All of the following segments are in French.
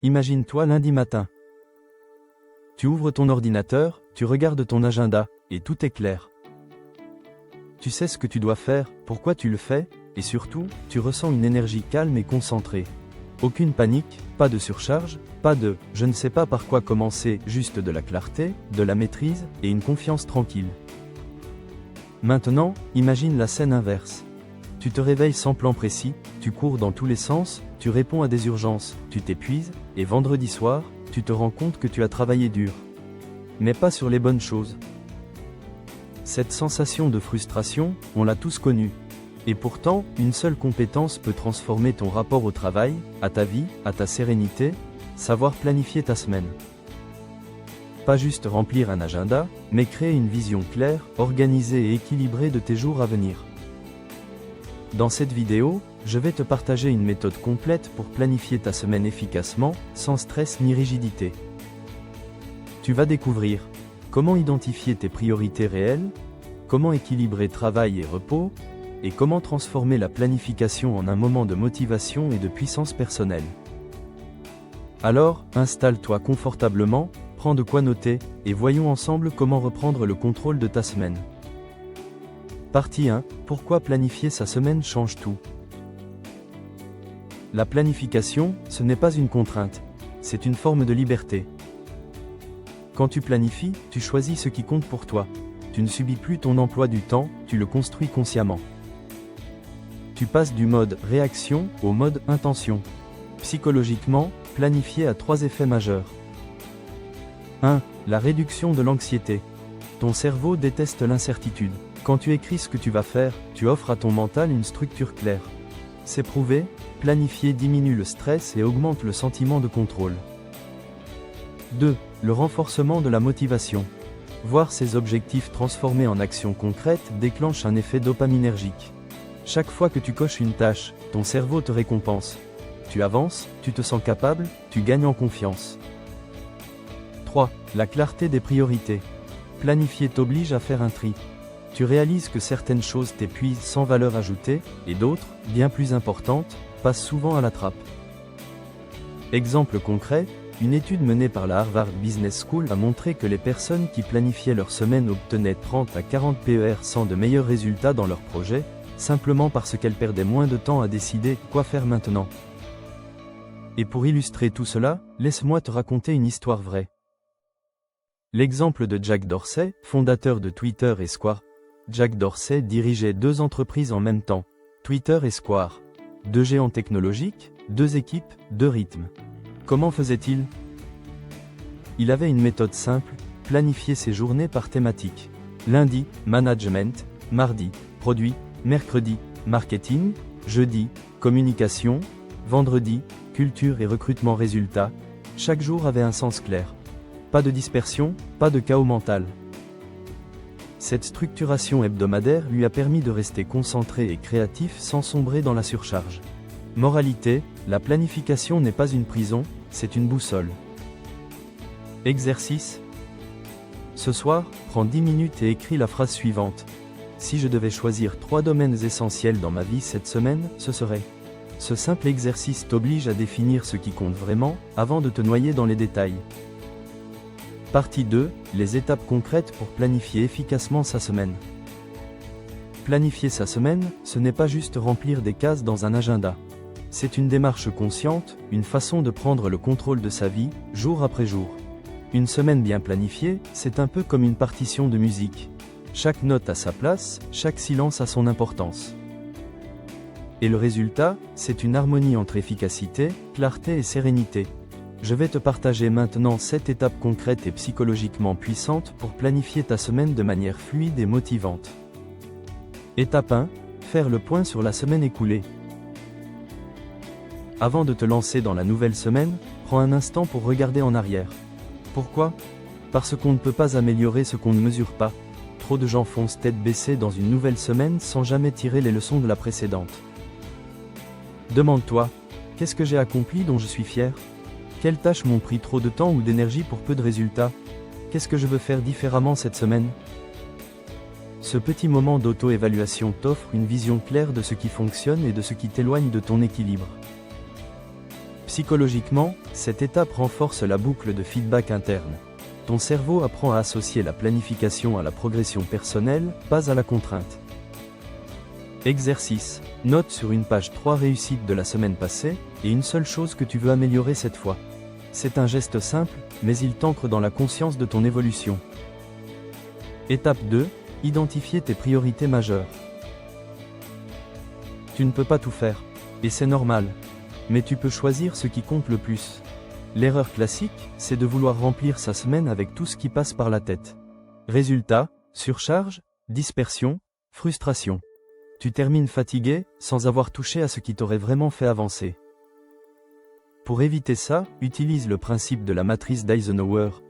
Imagine-toi lundi matin. Tu ouvres ton ordinateur, tu regardes ton agenda, et tout est clair. Tu sais ce que tu dois faire, pourquoi tu le fais, et surtout, tu ressens une énergie calme et concentrée. Aucune panique, pas de surcharge, pas de « je ne sais pas par quoi commencer », juste de la clarté, de la maîtrise, et une confiance tranquille. Maintenant, imagine la scène inverse. Tu te réveilles sans plan précis, tu cours dans tous les sens, tu réponds à des urgences, tu t'épuises, et vendredi soir, tu te rends compte que tu as travaillé dur. Mais pas sur les bonnes choses. Cette sensation de frustration, on l'a tous connue. Et pourtant, une seule compétence peut transformer ton rapport au travail, à ta vie, à ta sérénité, savoir planifier ta semaine. Pas juste remplir un agenda, mais créer une vision claire, organisée et équilibrée de tes jours à venir. Dans cette vidéo, je vais te partager une méthode complète pour planifier ta semaine efficacement, sans stress ni rigidité. Tu vas découvrir comment identifier tes priorités réelles, comment équilibrer travail et repos, et comment transformer la planification en un moment de motivation et de puissance personnelle. Alors, installe-toi confortablement, prends de quoi noter, et voyons ensemble comment reprendre le contrôle de ta semaine. Partie 1. Pourquoi planifier sa semaine change tout? La planification, ce n'est pas une contrainte, c'est une forme de liberté. Quand tu planifies, tu choisis ce qui compte pour toi. Tu ne subis plus ton emploi du temps, tu le construis consciemment. Tu passes du mode réaction au mode intention. Psychologiquement, planifier a 3 effets majeurs. 1. La réduction de l'anxiété. Ton cerveau déteste l'incertitude. Quand tu écris ce que tu vas faire, tu offres à ton mental une structure claire. C'est prouvé, planifier diminue le stress et augmente le sentiment de contrôle. 2. Le renforcement de la motivation. Voir ses objectifs transformés en actions concrètes déclenche un effet dopaminergique. Chaque fois que tu coches une tâche, ton cerveau te récompense. Tu avances, tu te sens capable, tu gagnes en confiance. 3. La clarté des priorités. Planifier t'oblige à faire un tri. Tu réalises que certaines choses t'épuisent sans valeur ajoutée, et d'autres, bien plus importantes, passent souvent à la trappe. Exemple concret, une étude menée par la Harvard Business School a montré que les personnes qui planifiaient leur semaine obtenaient 30 à 40 PER sans de meilleurs résultats dans leur projet, simplement parce qu'elles perdaient moins de temps à décider quoi faire maintenant. Et pour illustrer tout cela, laisse-moi te raconter une histoire vraie. L'exemple de Jack Dorsey, fondateur de Twitter et Square. Jack Dorsey dirigeait 2 entreprises en même temps, Twitter et Square. 2 géants technologiques, 2 équipes, 2 rythmes. Comment faisait-il? Il avait une méthode simple, planifier ses journées par thématique. Lundi, management, mardi, produit, mercredi, marketing, jeudi, communication, vendredi, culture et recrutement résultat. Chaque jour avait un sens clair. Pas de dispersion, pas de chaos mental. Cette structuration hebdomadaire lui a permis de rester concentré et créatif sans sombrer dans la surcharge. Moralité, la planification n'est pas une prison, c'est une boussole. Exercice. Ce soir, prends 10 minutes et écris la phrase suivante. Si je devais choisir 3 domaines essentiels dans ma vie cette semaine, ce serait. Ce simple exercice t'oblige à définir ce qui compte vraiment, avant de te noyer dans les détails. Partie 2, les étapes concrètes pour planifier efficacement sa semaine. Planifier sa semaine, ce n'est pas juste remplir des cases dans un agenda. C'est une démarche consciente, une façon de prendre le contrôle de sa vie, jour après jour. Une semaine bien planifiée, c'est un peu comme une partition de musique. Chaque note a sa place, chaque silence a son importance. Et le résultat, c'est une harmonie entre efficacité, clarté et sérénité. Je vais te partager maintenant 7 étapes concrètes et psychologiquement puissantes pour planifier ta semaine de manière fluide et motivante. Étape 1. Faire le point sur la semaine écoulée. Avant de te lancer dans la nouvelle semaine, prends un instant pour regarder en arrière. Pourquoi? Parce qu'on ne peut pas améliorer ce qu'on ne mesure pas. Trop de gens foncent tête baissée dans une nouvelle semaine sans jamais tirer les leçons de la précédente. Demande-toi, qu'est-ce que j'ai accompli dont je suis fier? Quelles tâches m'ont pris trop de temps ou d'énergie pour peu de résultats? Qu'est-ce que je veux faire différemment cette semaine? Ce petit moment d'auto-évaluation t'offre une vision claire de ce qui fonctionne et de ce qui t'éloigne de ton équilibre. Psychologiquement, cette étape renforce la boucle de feedback interne. Ton cerveau apprend à associer la planification à la progression personnelle, pas à la contrainte. Exercice. Note sur une page 3 réussites de la semaine passée, et une seule chose que tu veux améliorer cette fois. C'est un geste simple, mais il t'ancre dans la conscience de ton évolution. Étape 2. Identifier tes priorités majeures. Tu ne peux pas tout faire, et c'est normal. Mais tu peux choisir ce qui compte le plus. L'erreur classique, c'est de vouloir remplir sa semaine avec tout ce qui passe par la tête. Résultat, surcharge, dispersion, frustration. Tu termines fatigué, sans avoir touché à ce qui t'aurait vraiment fait avancer. Pour éviter ça, utilise le principe de la matrice d'Eisenhower.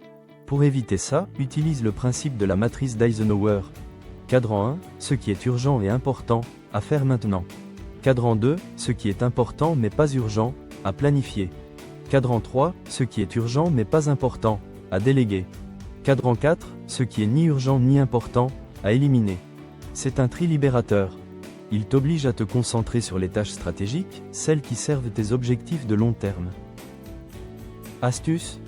Cadran 1, ce qui est urgent et important, à faire maintenant. Cadran 2, ce qui est important mais pas urgent, à planifier. Cadran 3, ce qui est urgent mais pas important, à déléguer. Cadran 4, ce qui est ni urgent ni important, à éliminer. C'est un tri libérateur. Il t'oblige à te concentrer sur les tâches stratégiques, celles qui servent tes objectifs de long terme. Astuce.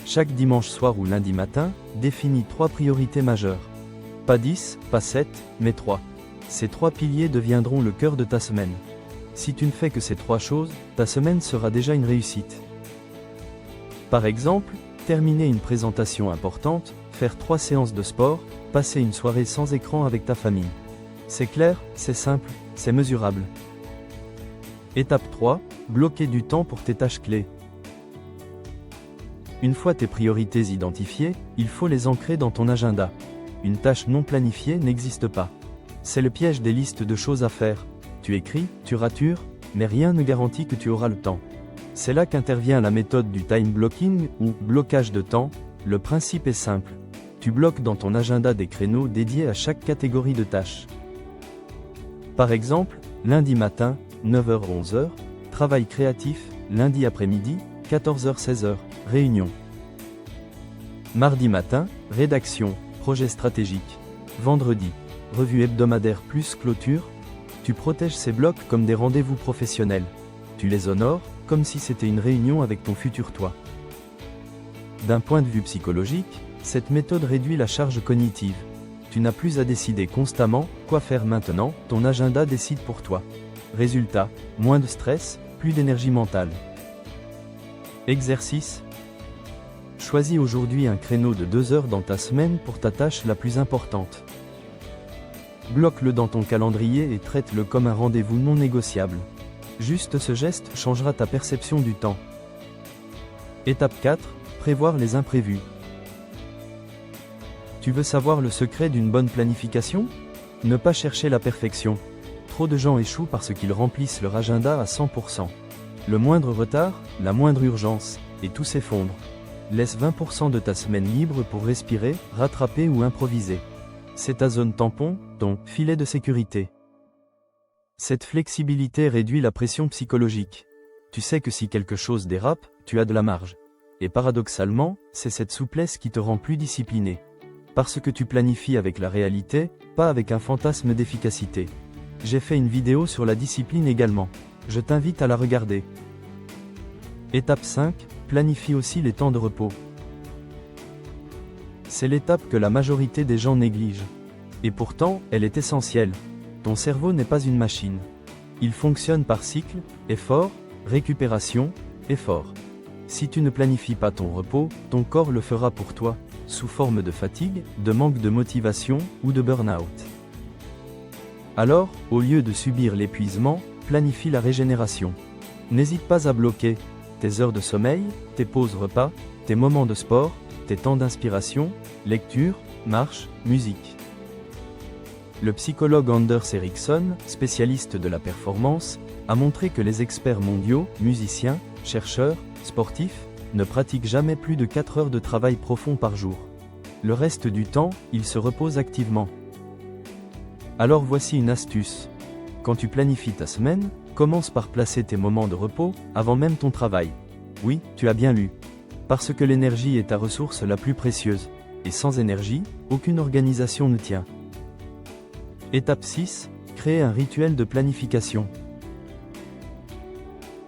Chaque dimanche soir ou lundi matin, définis 3 priorités majeures. Pas 10, pas 7, mais 3. Ces 3 piliers deviendront le cœur de ta semaine. Si tu ne fais que ces 3 choses, ta semaine sera déjà une réussite. Par exemple, terminer une présentation importante, faire 3 séances de sport, passer une soirée sans écran avec ta famille. C'est clair, c'est simple, c'est mesurable. Étape 3, bloquer du temps pour tes tâches clés. Une fois tes priorités identifiées, il faut les ancrer dans ton agenda. Une tâche non planifiée n'existe pas. C'est le piège des listes de choses à faire. Tu écris, tu ratures, mais rien ne garantit que tu auras le temps. C'est là qu'intervient la méthode du time blocking ou blocage de temps. Le principe est simple. Tu bloques dans ton agenda des créneaux dédiés à chaque catégorie de tâches. Par exemple, lundi matin, 9h-11h, travail créatif, lundi après-midi, 14h-16h, réunion. Mardi matin, rédaction, projet stratégique. Vendredi, revue hebdomadaire plus clôture. Tu protèges ces blocs comme des rendez-vous professionnels. Tu les honores, comme si c'était une réunion avec ton futur toi. D'un point de vue psychologique, cette méthode réduit la charge cognitive. Tu n'as plus à décider constamment quoi faire maintenant, ton agenda décide pour toi. Résultat, moins de stress, plus d'énergie mentale. Exercice. Choisis aujourd'hui un créneau de 2 heures dans ta semaine pour ta tâche la plus importante. Bloque-le dans ton calendrier et traite-le comme un rendez-vous non négociable. Juste ce geste changera ta perception du temps. Étape 4. Prévoir les imprévus. Tu veux savoir le secret d'une bonne planification? Ne pas chercher la perfection. Trop de gens échouent parce qu'ils remplissent leur agenda à 100%. Le moindre retard, la moindre urgence, et tout s'effondre. Laisse 20% de ta semaine libre pour respirer, rattraper ou improviser. C'est ta zone tampon, ton filet de sécurité. Cette flexibilité réduit la pression psychologique. Tu sais que si quelque chose dérape, tu as de la marge. Et paradoxalement, c'est cette souplesse qui te rend plus discipliné. Parce que tu planifies avec la réalité, pas avec un fantasme d'efficacité. J'ai fait une vidéo sur la discipline également. Je t'invite à la regarder. Étape 5. Planifie aussi les temps de repos. C'est l'étape que la majorité des gens négligent. Et pourtant, elle est essentielle. Ton cerveau n'est pas une machine. Il fonctionne par cycle, effort, récupération, effort. Si tu ne planifies pas ton repos, ton corps le fera pour toi, sous forme de fatigue, de manque de motivation ou de burn-out. Alors, au lieu de subir l'épuisement, planifie la régénération. N'hésite pas à bloquer tes heures de sommeil, tes pauses repas, tes moments de sport, tes temps d'inspiration, lecture, marche, musique. Le psychologue Anders Ericsson, spécialiste de la performance, a montré que les experts mondiaux, musiciens, chercheurs, sportifs, ne pratiquent jamais plus de 4 heures de travail profond par jour. Le reste du temps, ils se reposent activement. Alors voici une astuce. Quand tu planifies ta semaine, commence par placer tes moments de repos avant même ton travail. Oui, tu as bien lu. Parce que l'énergie est ta ressource la plus précieuse. Et sans énergie, aucune organisation ne tient. Étape 6. Créer un rituel de planification.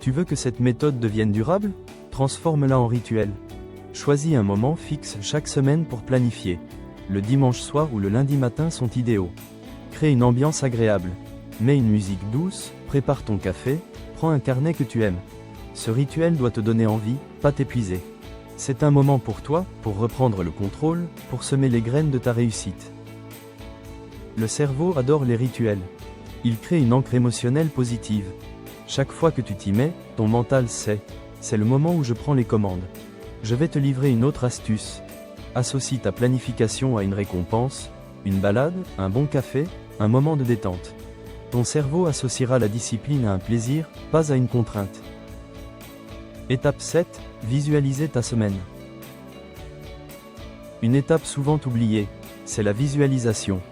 Tu veux que cette méthode devienne durable? Transforme-la en rituel. Choisis un moment fixe chaque semaine pour planifier. Le dimanche soir ou le lundi matin sont idéaux. Crée une ambiance agréable. Mets une musique douce, prépare ton café, prends un carnet que tu aimes. Ce rituel doit te donner envie, pas t'épuiser. C'est un moment pour toi, pour reprendre le contrôle, pour semer les graines de ta réussite. Le cerveau adore les rituels. Il crée une ancre émotionnelle positive. Chaque fois que tu t'y mets, ton mental sait. C'est le moment où je prends les commandes. Je vais te livrer une autre astuce. Associe ta planification à une récompense, une balade, un bon café, un moment de détente. Ton cerveau associera la discipline à un plaisir, pas à une contrainte. Étape 7. Visualiser ta semaine. Une étape souvent oubliée, c'est la visualisation.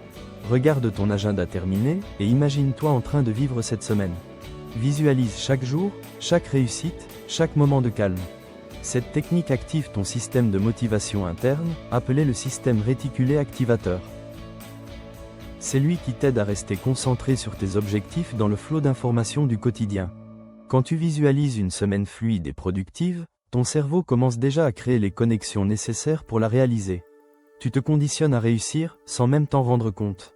Regarde ton agenda terminé et imagine-toi en train de vivre cette semaine. Visualise chaque jour, chaque réussite, chaque moment de calme. Cette technique active ton système de motivation interne, appelé le système réticulé activateur. C'est lui qui t'aide à rester concentré sur tes objectifs dans le flot d'informations du quotidien. Quand tu visualises une semaine fluide et productive, ton cerveau commence déjà à créer les connexions nécessaires pour la réaliser. Tu te conditionnes à réussir, sans même t'en rendre compte.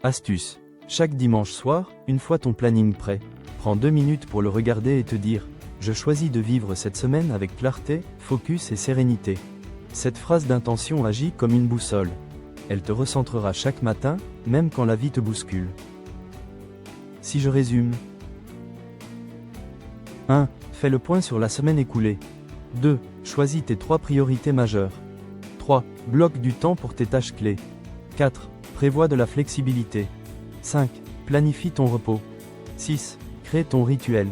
Astuce. Chaque dimanche soir, une fois ton planning prêt, prends 2 minutes pour le regarder et te dire « Je choisis de vivre cette semaine avec clarté, focus et sérénité ». Cette phrase d'intention agit comme une boussole. Elle te recentrera chaque matin, même quand la vie te bouscule. Si je résume. 1. Fais le point sur la semaine écoulée. 2. Choisis tes 3 priorités majeures. 3. Bloque du temps pour tes tâches clés. 4. Prévois de la flexibilité. 5. Planifie ton repos. 6. Crée ton rituel.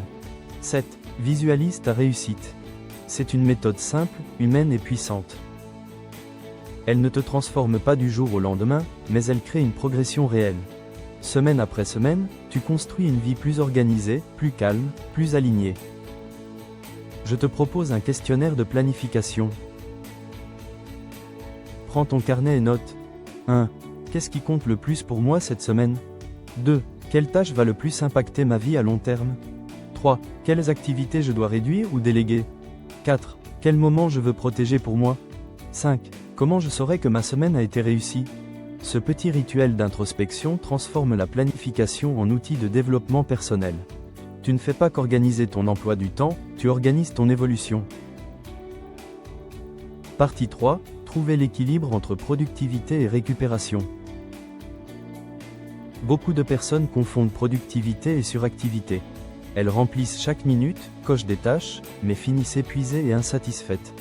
7. Visualise ta réussite. C'est une méthode simple, humaine et puissante. Elle ne te transforme pas du jour au lendemain, mais elle crée une progression réelle. Semaine après semaine, tu construis une vie plus organisée, plus calme, plus alignée. Je te propose un questionnaire de planification. Prends ton carnet et note. 1. Qu'est-ce qui compte le plus pour moi cette semaine? 2. Quelle tâche va le plus impacter ma vie à long terme? 3. Quelles activités je dois réduire ou déléguer? 4. Quel moment je veux protéger pour moi? 5. Comment je saurai que ma semaine a été réussie? Ce petit rituel d'introspection transforme la planification en outil de développement personnel. Tu ne fais pas qu'organiser ton emploi du temps, tu organises ton évolution. Partie 3. Trouver l'équilibre entre productivité et récupération. Beaucoup de personnes confondent productivité et suractivité. Elles remplissent chaque minute, cochent des tâches, mais finissent épuisées et insatisfaites.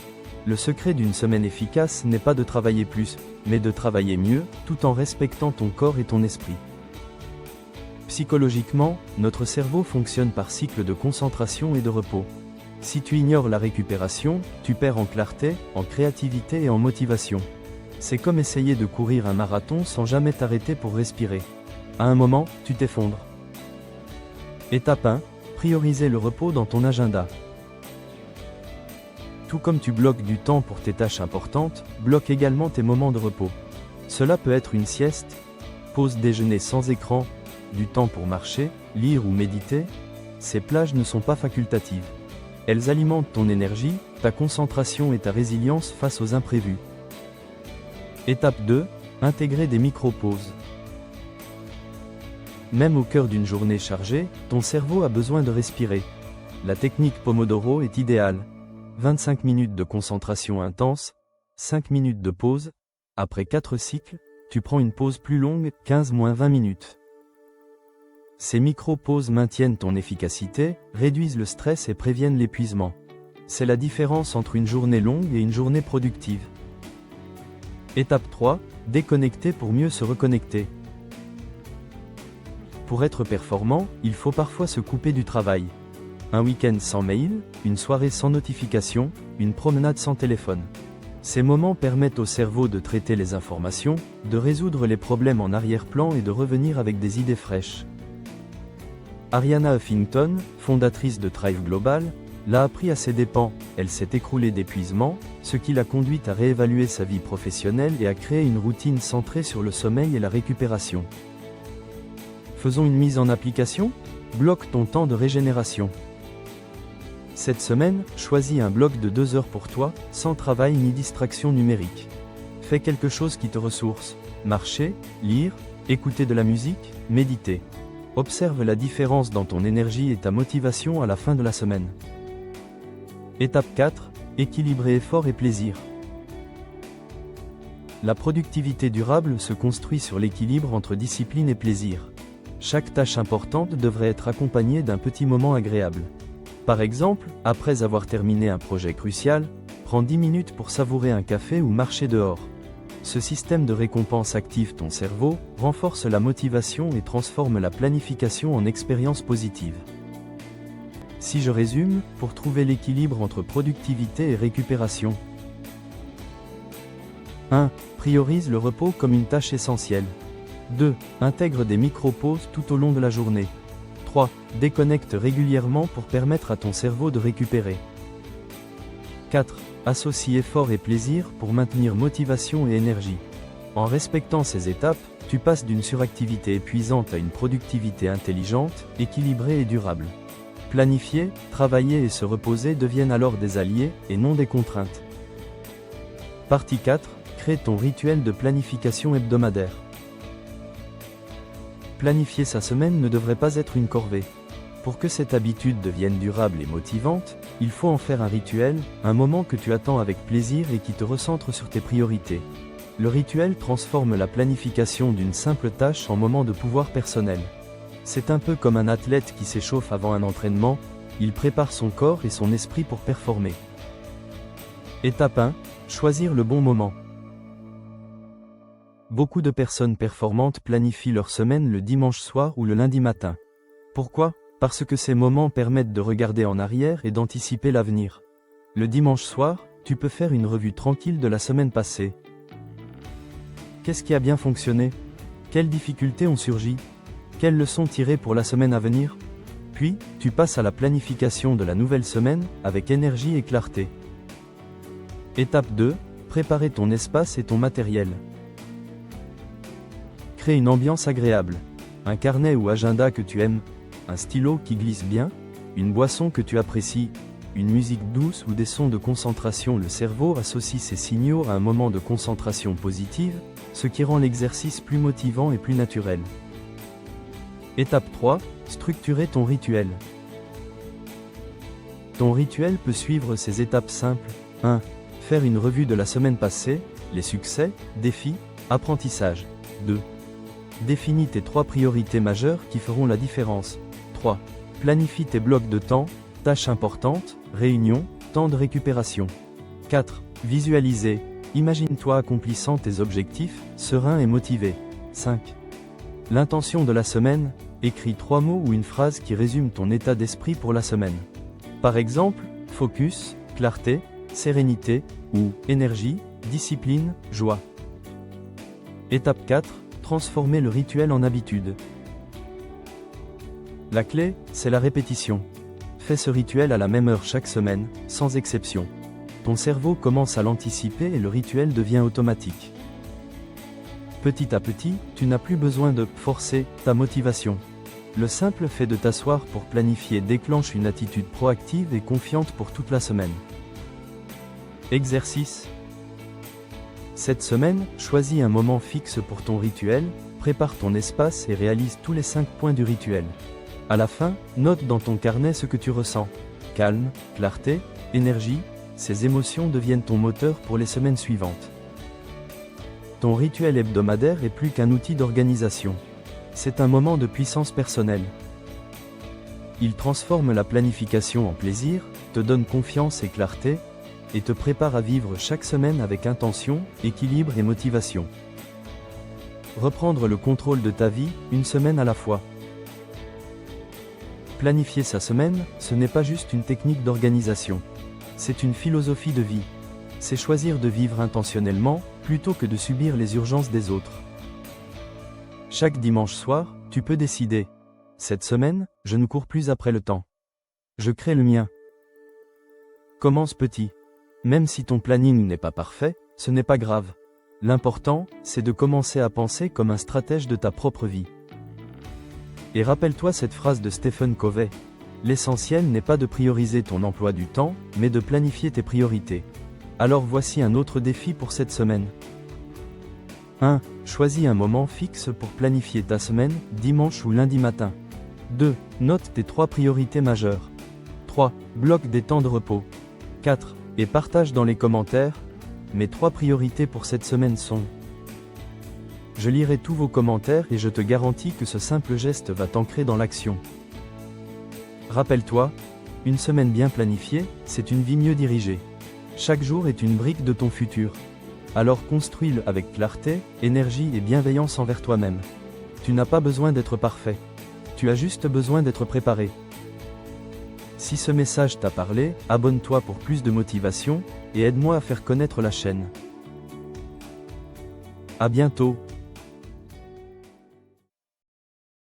Le secret d'une semaine efficace n'est pas de travailler plus, mais de travailler mieux, tout en respectant ton corps et ton esprit. Psychologiquement, notre cerveau fonctionne par cycle de concentration et de repos. Si tu ignores la récupération, tu perds en clarté, en créativité et en motivation. C'est comme essayer de courir un marathon sans jamais t'arrêter pour respirer. À un moment, tu t'effondres. Étape 1. Prioriser le repos dans ton agenda. Tout comme tu bloques du temps pour tes tâches importantes, bloque également tes moments de repos. Cela peut être une sieste, pause déjeuner sans écran, du temps pour marcher, lire ou méditer. Ces plages ne sont pas facultatives. Elles alimentent ton énergie, ta concentration et ta résilience face aux imprévus. Étape 2. Intégrer des micro-pauses. Même au cœur d'une journée chargée, ton cerveau a besoin de respirer. La technique Pomodoro est idéale. 25 minutes de concentration intense, 5 minutes de pause. Après 4 cycles, tu prends une pause plus longue, 15-20 minutes. Ces micro-pauses maintiennent ton efficacité, réduisent le stress et préviennent l'épuisement. C'est la différence entre une journée longue et une journée productive. Étape 3. Déconnecter pour mieux se reconnecter. Pour être performant, il faut parfois se couper du travail. Un week-end sans mail, une soirée sans notification, une promenade sans téléphone. Ces moments permettent au cerveau de traiter les informations, de résoudre les problèmes en arrière-plan et de revenir avec des idées fraîches. Arianna Huffington, fondatrice de Thrive Global, l'a appris à ses dépens. Elle s'est écroulée d'épuisement, ce qui l'a conduite à réévaluer sa vie professionnelle et à créer une routine centrée sur le sommeil et la récupération. Faisons une mise en application? Bloque ton temps de régénération. Cette semaine, choisis un bloc de 2 heures pour toi, sans travail ni distraction numérique. Fais quelque chose qui te ressource. Marcher, lire, écouter de la musique, méditer. Observe la différence dans ton énergie et ta motivation à la fin de la semaine. Étape 4. Équilibrer effort et plaisir. La productivité durable se construit sur l'équilibre entre discipline et plaisir. Chaque tâche importante devrait être accompagnée d'un petit moment agréable. Par exemple, après avoir terminé un projet crucial, prends 10 minutes pour savourer un café ou marcher dehors. Ce système de récompense active ton cerveau, renforce la motivation et transforme la planification en expérience positive. Si je résume, pour trouver l'équilibre entre productivité et récupération. 1. Priorise le repos comme une tâche essentielle. 2. Intègre des micro-pauses tout au long de la journée. 3. Déconnecte régulièrement pour permettre à ton cerveau de récupérer. 4. Associe effort et plaisir pour maintenir motivation et énergie. En respectant ces étapes, tu passes d'une suractivité épuisante à une productivité intelligente, équilibrée et durable. Planifier, travailler et se reposer deviennent alors des alliés et non des contraintes. Partie 4. Crée ton rituel de planification hebdomadaire. Planifier sa semaine ne devrait pas être une corvée. Pour que cette habitude devienne durable et motivante, il faut en faire un rituel, un moment que tu attends avec plaisir et qui te recentre sur tes priorités. Le rituel transforme la planification d'une simple tâche en moment de pouvoir personnel. C'est un peu comme un athlète qui s'échauffe avant un entraînement, il prépare son corps et son esprit pour performer. Étape 1. Choisir le bon moment. Beaucoup de personnes performantes planifient leur semaine le dimanche soir ou le lundi matin. Pourquoi ? Parce que ces moments permettent de regarder en arrière et d'anticiper l'avenir. Le dimanche soir, tu peux faire une revue tranquille de la semaine passée. Qu'est-ce qui a bien fonctionné ? Quelles difficultés ont surgi ? Quelles leçons tirer pour la semaine à venir ? Puis, tu passes à la planification de la nouvelle semaine, avec énergie et clarté. Étape 2. Préparer ton espace et ton matériel. Crée une ambiance agréable. Un carnet ou agenda que tu aimes, un stylo qui glisse bien, une boisson que tu apprécies, une musique douce ou des sons de concentration. Le cerveau associe ces signaux à un moment de concentration positive, ce qui rend l'exercice plus motivant et plus naturel. Étape 3. Structurer ton rituel. Ton rituel peut suivre ces étapes simples. 1. Faire une revue de la semaine passée, les succès, défis, apprentissages. 2. Définis tes 3 priorités majeures qui feront la différence. 3. Planifie tes blocs de temps, tâches importantes, réunions, temps de récupération. 4. Visualiser. Imagine-toi accomplissant tes objectifs, serein et motivé. 5. L'intention de la semaine. Écris 3 mots ou une phrase qui résume ton état d'esprit pour la semaine. Par exemple, focus, clarté, sérénité, ou énergie, discipline, joie. Étape 4. Transformer le rituel en habitude. La clé, c'est la répétition. Fais ce rituel à la même heure chaque semaine, sans exception. Ton cerveau commence à l'anticiper et le rituel devient automatique. Petit à petit, tu n'as plus besoin de forcer ta motivation. Le simple fait de t'asseoir pour planifier déclenche une attitude proactive et confiante pour toute la semaine. Exercice. Cette semaine, choisis un moment fixe pour ton rituel, prépare ton espace et réalise tous les 5 points du rituel. À la fin, note dans ton carnet ce que tu ressens. Calme, clarté, énergie, ces émotions deviennent ton moteur pour les semaines suivantes. Ton rituel hebdomadaire est plus qu'un outil d'organisation. C'est un moment de puissance personnelle. Il transforme la planification en plaisir, te donne confiance et clarté, et te prépare à vivre chaque semaine avec intention, équilibre et motivation. Reprendre le contrôle de ta vie, une semaine à la fois. Planifier sa semaine, ce n'est pas juste une technique d'organisation. C'est une philosophie de vie. C'est choisir de vivre intentionnellement, plutôt que de subir les urgences des autres. Chaque dimanche soir, tu peux décider. Cette semaine, je ne cours plus après le temps. Je crée le mien. Commence petit. Même si ton planning n'est pas parfait, ce n'est pas grave. L'important, c'est de commencer à penser comme un stratège de ta propre vie. Et rappelle-toi cette phrase de Stephen Covey. L'essentiel n'est pas de prioriser ton emploi du temps, mais de planifier tes priorités. Alors voici un autre défi pour cette semaine. 1. Choisis un moment fixe pour planifier ta semaine, dimanche ou lundi matin. 2. Note tes 3 priorités majeures. 3. Bloque des temps de repos. 4. Et partage dans les commentaires. Mes 3 priorités pour cette semaine sont. Je lirai tous vos commentaires et je te garantis que ce simple geste va t'ancrer dans l'action. Rappelle-toi, une semaine bien planifiée, c'est une vie mieux dirigée. Chaque jour est une brique de ton futur. Alors construis-le avec clarté, énergie et bienveillance envers toi-même. Tu n'as pas besoin d'être parfait. Tu as juste besoin d'être préparé. Si ce message t'a parlé, abonne-toi pour plus de motivation, et aide-moi à faire connaître la chaîne. À bientôt.